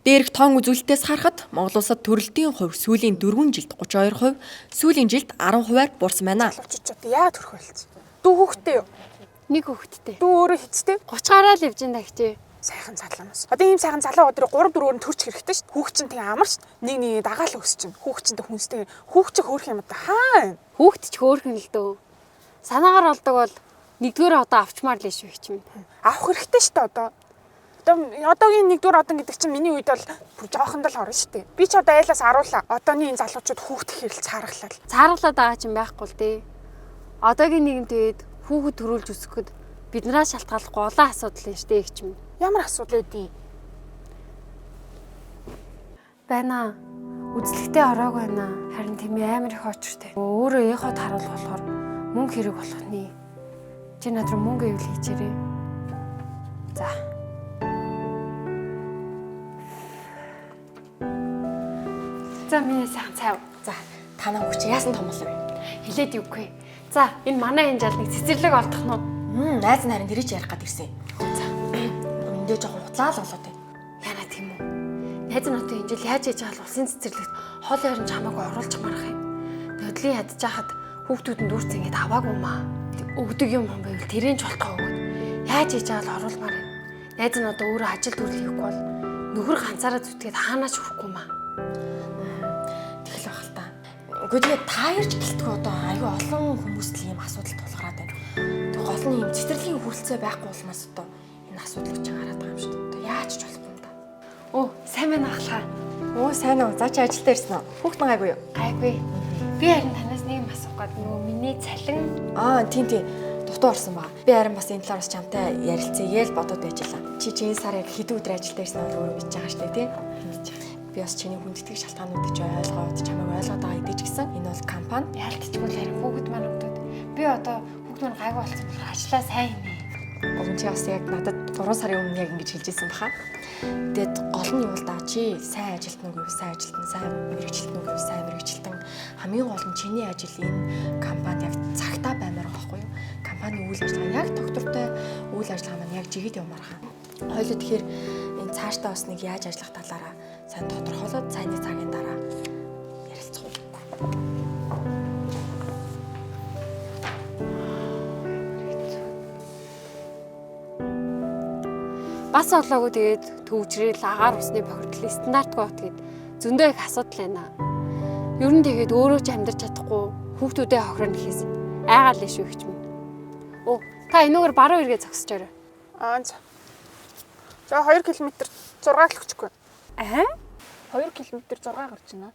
Дээрх тоон үзүүлэлтээс харахад Монгол улсад төрөлтийн хувь сүүлийн 4 жилд 32%, сүүлийн жилд 10%-аар буурсан байна. Яа төрөх байлц. Дүү хүүхдтэй юу? Нэг хүүхдтэй. Дүү өөрөө хэцтэй. 30 гараа л явж энэ хичээ. Сайхан залуунаас. Одоо ийм сайхан залуу өдрөө 3 4-өөр төрч хэрэгтэй шүү. Хүүхд чинь тэг амар шүү. Нэг дагаал өсч чинь. Хүүхд чинь хүнстэй. Хүүхд чинь хөөх юм да. Хаа. Хүүхд ч хөөхөн л дөө. Санаагаар болдог бол нэгдүгээр одоо авчмаар л шүү хичмээ. Авах хэрэгтэй шүү одоо. Одоогийн нэгдүгээр одон гэдэг чинь миний үед бол бүр жоохонд л орно шүү дээ. Би ч одоо айлаас аруулаа. Одооний энэ залуучууд хүүхд хэрэл цааргалаа. Цааргалаад байгаа ч юм байхгүй л дээ. Одоогийн нийгэмд үед хүүхэд төрүүлж өсгөхөд биднээс шалтгааллахгүй олон асуудал юм шүү дээ хичмээ. Ямар асуудал үүдий? Байна. Үзлэгтээ ороог байна. Харин тийм амар их очртой. Өөрөө эхот харуул болохоор мөнгө хэрэг болох нь. Чи над руу мөнгө ивэл хийчээрэй. За. За миний сайхан цайв. За, танаа хүч яасан том болов вэ? Хилээд юугүй. За, энэ манай энэ жал нэг цэцэрлэг олдох нь. Найз нь харин тэрий ч ярих гад ирсэн. За. Эндээ жоохон хутлаа л болоод байна. Яна тийм үү? Найз нь одоо энэ жил яаж хийж байгаа улсын цэцэрлэгт хоол ойрон чамаагүй оруулж марах юм. Төдлийн ядж хахад хүүхдүүд нь дүүрц ингэж аваагүй маа. Өгдөг юм байвал тэрэн ч болтгоо өгөөд. Яаж хийж байгаа л оруулмаар юм. Найз нь одоо өөрөө ажил төрөл хийхгүй бол нөхөр ганцаараа зүтгээд хаанаач хүрэхгүй маа. Тэгэл байх л та. Үгүй тэгээ та ярьж гэлтгүй одоо аюу олон хүмүүст л ийм асуудал тулгараад байна. Тэг гол нь ийм цэцэрлэгийн хүрэлцээ байхгүй улмаас одоо энэ асуудал ч гараад байгаа юм шүү дээ. Одоо яаж ч болохгүй юм да. Оо, сайн байна ахлаа. Оо, сайн уу. За чи ажил дээр ирсэн үү? Хүүхд нь гайгүй юу? Гайгүй. Би харин танаас нэг юм асуух гээд нөгөө миний цалин. Тийм. Дутуу орсон баг. Би харин бас энэ талаар бас чамтай ярилцъя гэж бодоод байжлаа. Чи энэ сар яг хэдэн өдөр ажил дээрсэн нь өөрөө мэдж байгаа шүү дээ, тийм? Би бас чиний хүндэтгэх шалтгаануудыг ч ойлгоод чамайг ойлгоод байгаа гэдэг ч гэсэн энэ бол компани Ялтчгүй л харин хүүхэд маань өгдөөд. Би одоо хүүхэд маань гайгүй болсон болохоор ажиллаа сайн хийнэ. Чи бас яг надад 3 сарын өмнө яг ингэж хэлжсэн баха. Тэгэд гол нь юу л даа чи сайн ажилтна уу, сайн ажилтна, сайн мэрэгчлэн уу, сайн мэрэгчлэн. Хамгийн гол нь чиний ажил энэ компани яг цагтаа баймаар байхгүй юу? Компани үйл ажиллагаа яг доктортой үйл ажиллагаа маань яг жигэд явмаар хаа. Хоёул тэгэхээр энэ цаашдаа бас нэг яаж ажиллах талаараа сайн тодорхойлоод цайны цагийн дараа ярилцах уу? Бас олоогүй тэгээд төвчрэл агаар усны бохирдлын стандартгүй бат гээд зөндөө их асуудал байна. Ер нь тэгээд өөрөө ч амьдарч чадахгүй хүүхдүүдээ хохирно гэхээс айгаал л шүү гэж минь. Оо, та энүүгээр баруун эргээ зогсчоорой. За 2 км 6 л өчгүй. 2 2 км 6 гарч байна.